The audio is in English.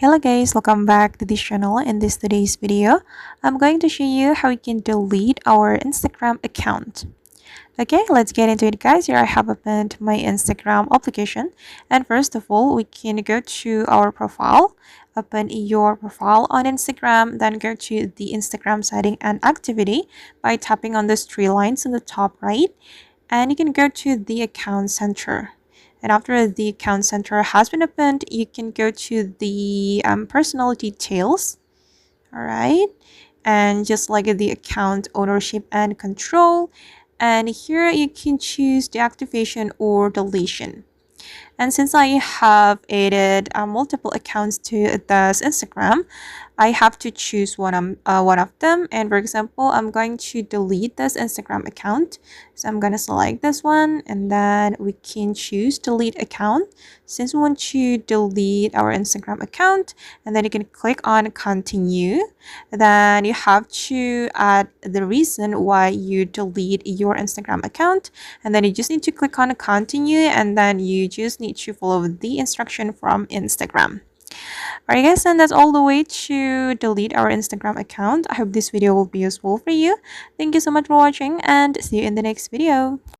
Hello guys, welcome back to this channel. In this today's video, I'm going to show you how we can delete our Instagram account. Okay, let's get into it guys. Here I have opened my Instagram application, and first of all, we can go to our profile. Open your profile on Instagram, then go to the Instagram setting and activity by tapping on those three lines on the top right, and you can go to the account center. And after the account center has been opened, you can go to the personal details. All right. And just like the account ownership and control. And here you can choose deactivation or deletion. And since I have added multiple accounts to this Instagram, I have to choose one of them. And for example, I'm going to delete this Instagram account. So I'm going to select this one and then we can choose delete account. Since we want to delete our Instagram account, and then you can click on continue. Then you have to add the reason why you delete your Instagram account. And then you just need to click on continue, and then you just need to follow the instruction from Instagram. Alright guys, and that's all the way to delete our Instagram account. I hope this video will be useful for you. Thank you so much for watching and see you in the next video.